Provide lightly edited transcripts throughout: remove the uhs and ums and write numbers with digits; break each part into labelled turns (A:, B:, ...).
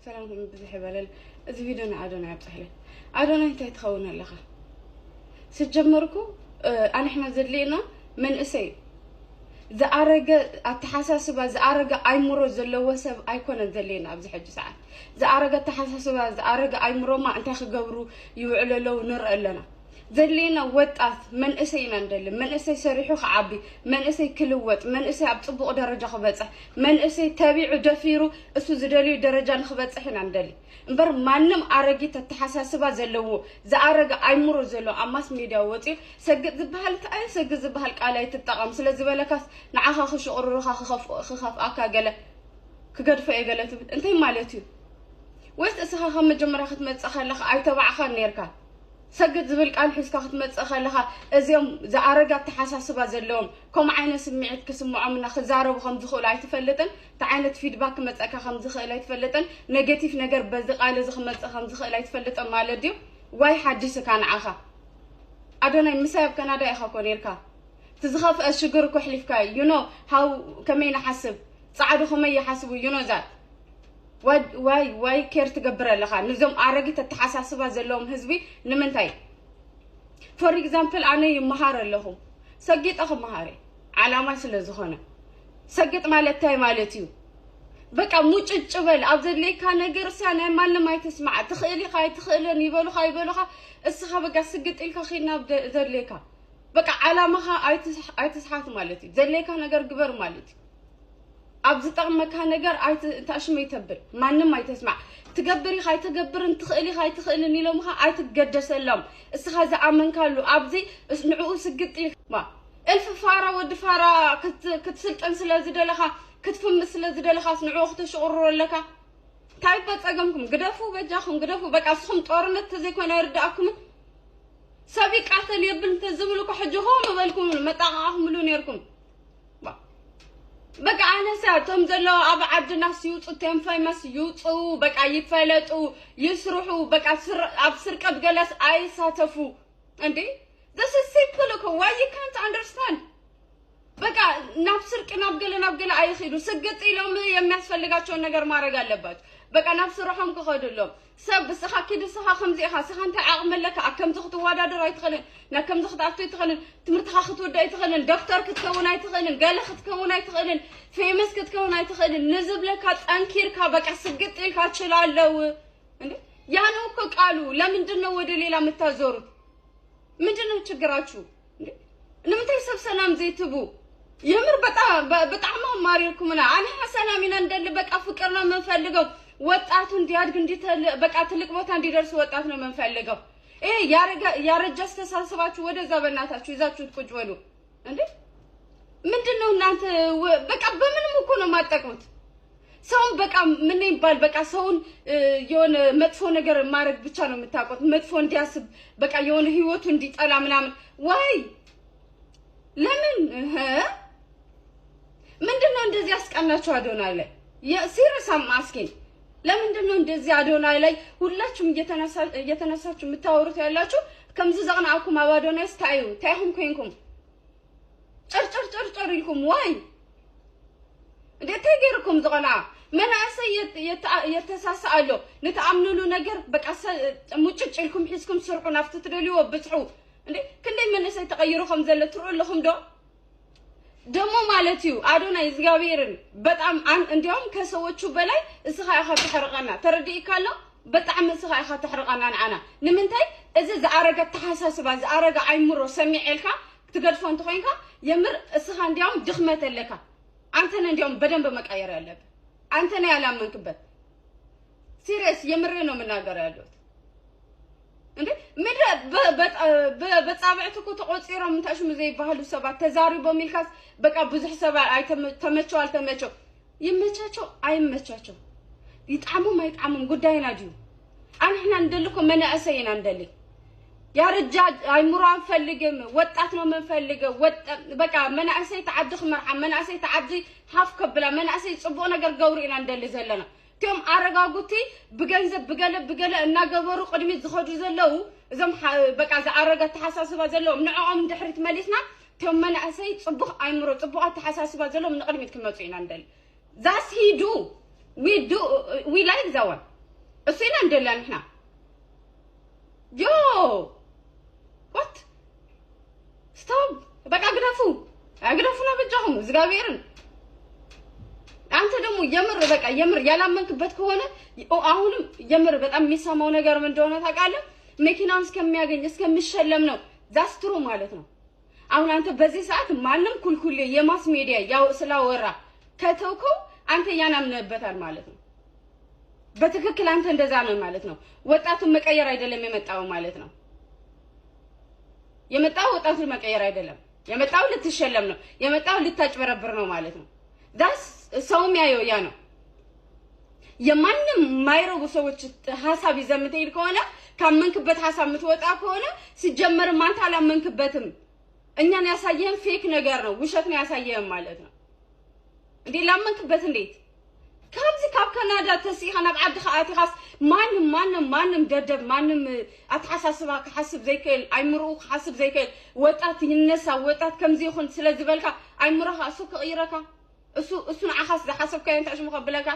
A: سلامكم بزح بالل إذا فيديونا عادونا يبصحله عادونا أنت تخونا لخا سجمركو أنا إحنا زلينا من إسي إذا أرجع التحساس بس أرجع أي مرة زلوا سب أيكون زلينا بزح ساعات إذا أرجع التحساس بس أرجع أي مرة ما أنت خجورو يعللوا نر لنا زلينا وطات من اسينا ندل من اسي سريحو خعبي من اسي كلوت من اسي ابطبق درجه خبصح من اسي تابيع دفيرو اسو زدلي درجه نخبصحنا ندل امبر مانم ارغيت تحساسبا زلو زارغ ايمرو زلو اماس ميديا وطي سجد زبحال تاي سجد زبحال قالاي تطقم سلاذ بلكاس نعها خشقرخا خخف اكا غله كغدف ايغلت انتي مالتي ويس اسخا خم مجمره ختمصخ لخ اي تبعخ نيركا سجد زبل قال حسك ختمصخ لها ازيوم زارغا تحساسبا زلوم كم عين سمعت كسمعوا من خزارو خم زخول اي تفلتن تعانت فيدباك مصكا خم زخول اي تفلتن نيجاتيف نجر بز قال زخمص خم زخول اي تفلتن مالديو واي حديث كان عخا ادوناي مساب كندا اخا كونيركا تزخف اشجر كحلفكا يو نو هاو كمين حسب صعدو خمي حسبوا يو نو ذات واي كير تقبر لها نزوم عرقي تتحساسبا زلوم حزبي نمنتاي فور اكزامبل انا يمهار لهم سقيت اخو مهاري علامه سلازخونه سقيت مالتاي مالتيو بقى موጭጭበል ابزليكا ነገር ሳና ማንም አይተስማع تخيلي خاي تخيلن يبلو خاي يبلو خا اسخا بقى سقيت الكا خينا زليكا بقى علامها አይተስحات مالتي زليكا ነገር ግበር مالتي أبز طعمك هنجر تأشمي تبر ما نم ما تسمع تجبري خاي تجبرن تخيلي خاي تخيلني لهم خاي تتجدس اللهم استخذ عمن كله أبزي اسمعوا سجتي ما ألف فارة ود فارة كتسلت أنسل زدلها كتفهم مثل زدلها اسمعوا أخت شعور لك تعبت أجمكم قدفوا بجاكم قدفوا بك أصهم طارنا تزيكون أرداكم سابق عتل يبن تزملكوا حجهم بالكم متاعهم لونيركم بقى أنا ساعتهم زلوا أبعد الناس يوصوا تنفيمس يوصوا بقى يفلتوا يسرحوا بقى أبصر كب جلس أي ساتفوا عندي this is simple look why you can't understand بقى نبصر نبقل أي خير وسقط إلهم يمسفلقاتشون نجار ما رجال لبات بقى نبصر روحهم كخدوا لهم سب سخا كده سخا خمسة سخا أنت أعمل لك أكم زخت وادا دراي تخلين نكم زخت أفتي تخلين تمرتها خط ودا يتخلين دكتور كتكون أي تخلين قال كتكون أي تخلين فيمس كتكون أي تخلين نزب لك أنكير كبقى سقط لك أشلال لو يعني وكو قالوا لا من دنا ودلي لا متازورت من دنا تشجراتشو نمتى يسب سلام زي تبو يمر بطعم ماريكم أنا حسنا من ندل بقى فكرنا من فلقوا وطاتو እንዲያድግ በቃ ትልቅ ቦታ እንዲደርስ ወጣት ነው መንፈልገው ያረጃስ ተሳስባችሁ ወደዛ በእናታችሁ ይዛችሁት ቁጭ በሉ እንዴ ምንድነው እናንተ በቃ በምንም እኮ ነው ማጠቁት ሰውን በቃ ምን ይባል በቃ ሰውን የሆነ መጥፎ ነገር ማድረግ ብቻ ነው የምታውቁት መጥፎ እንዲያስብ በቃ የሆነ ህይወቱ እንዲጠላ ምናምን ወይ ለምን ምንድነው እንደዚህ ያስቀናችሁ አዶናይ ላይ ሲሪየስሊ ማስኪን ለምንድነው እንደዚህ አዶናይ ላይ ሁላችሁም እየተነሳችሁ የምታወሩት ያላችሁ ከምዝ ዘቅናኩም አባዶናይ ታይሁም ኮይንኩም ጨርጨር ይልኩም ወይ እንዴ ተገርኩም ዘቅና መናሰ የተሳሳአሎ ነተአምኑሉ ነገር በቃ ሙጭጭልኩም ሒስኩም ስርቁ ናፍቱ ትደልዩ ወብጽሑ እንዴ ክንደይ መነሰ ተቀይሩ ከም ዘለ ትሩኡ ለኩም ደሞ ማለትዩ አዶናይ እግዚአብሔርን በጣም እንዲያውም ከሰዎቹ በላይ እስኻ ያኻ ተحرقና ተረዲኢካሎ በጣም እስኻ ያኻ ተحرقና አና ንምንታይ እዚ ዘአረገ ተሐሳስባ ዘአረገ አይምሮ ሰሚዕልካ ትገድፎ እንት ኮይንካ የምር እስኻ እንዲያውም ድኽመት ለካ አንተነ እንዲያውም በደንብ መቀየር ያለበት አንተነ ያላመንክበት ሲሪየስ የምር ነው መናገር ያለው እንዴ ምድረ በጻብዕትኩ ተቆጽሮም እንታሽም ዘይ ባህሉ ሰባት ተዛሪቦ ሚልካስ በቃ ብዙሕ ሰባት አይ ተመቸው አልተመቸው ይመቻቸው አይመቻቸው ይጣሙ ማይጣሙም ጉዳይና ዲዩ አንህና እንደልኩም መናእሰይና እንደል ያረጃ አይምሮ አንፈልግም ወጣት ነው መንፈልገው በቃ መናእሰይ ተዓድኽ መርዓ መናእሰይ ተዓዲ ሃፍ ከብላ መናእሰይ ጽቦ ነገር ገውሪና እንደል ዘለና كم أرجعوتي بجنزب بجلة النجبر قدمي زخدوا زلوا زم بقى أرجع تحساس بزلوا من عام دحرت مالسنا كم من أسيت صبح أمره صبح تحساس بزلوا من قدمي كم تين عندل ذاس هي دو we like that one እሱና እንደለን እحنا yo what stop በቃ አግዳፉና በጃሁም ዝጋቤርን አንተ ደግሞ የምር ያላመንክበት ከሆነ አሁንም የምር በጣም የሚሰማው ነገር ምን እንደሆነ ታውቃለህ መኪናውን እስከሚያገኝ እስከሚሸለም ነው ዳስትሮ ማለት ነው አሁን አንተ በዚህ ሰዓት ማንንም ኩልኩል የማስ ሚዲያ ያው ስላወራ ከተውከው አንተ ያናምነበታል ማለት ነው በትክክል አንተ እንደዛ ነው ማለት ነው ወጣቱን መቀየር አይደለም የመጣው ማለት ነው የመጣው ወጣቱን መቀየር አይደለም የመጣው ልትሸለም ነው የመጣው ልታጭበረብር ነው ማለት ነው ዳስ ሰውም ያየው ያ ነው የማንም ማይረቡ ሰዎች ሐሳብ ይዘምተይል ከሆነ ካመንክበት ሐሳብ ምትወጣ ከሆነ ሲጀመር ማንተ አላመንክበትም እኛን ያሳየን ፌክ ነገር ነው ውሸት ነው ያሳየን ማለት ነው እንዴ ላመንክበት እንዴት ካብዚ ካብ ካናዳ ተሲኻና ብዓዲ ኻኣቲ ኻስ ማንም ደደብ ማንም አትሐሳስባ ከሐስብ ዘይከል አይምሩ ከሐስብ ዘይከል ወጣት ይነሳ ወጣት ከምዚ ይኹን ስለዝበልካ አይምሩኻ እሱ ከይረካ እሱ ንዓኻስ ዝሐሰብካ እንታሽ መኸብለካ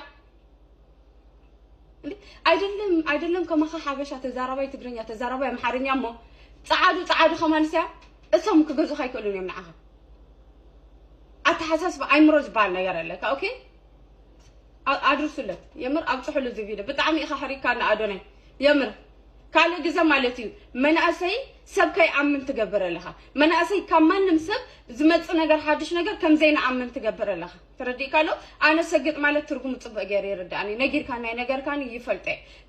A: አይደለም ከማኻ ሓበሻ ተዛራባይ ትግርኛ ተዛራባይ አምሓርኛ ሞ ጻዓዱ ከማንስያ እሶም ክገዙ ካይከሉን እዮም ንዓኻ አትሐሳስባ አይምሮ ዝባል ነገር አለካ ኦኬ አድርሱለት የምር አብጽሑሉ እዚ ቪዲዮ በጣም ይኸሪካና አዶናይ የምር ካለ ግዘ ማለት እዩ መናእሰይ ሰብከይ አምን ትገበረለኻ መናእሰይ ከማንም ሰብ ዝመጽ ነገር ሓድሽ ነገር ከም ዘይና አምን ትገበረለኻ ተረዲካሎ አነ ሰግጥ ማለት ትርጉም ጽበቅ ገር ይረዳኒ ነጊርካና ነገርካኒ ይፈልጠ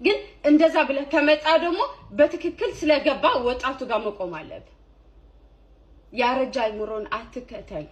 A: ግን እንደዛ ብለ ከመጣ ደግሞ በትክክል ስለገባ ወጣቱ ጋር መቆም አለበት ያረጃ አይምሮን አትከተል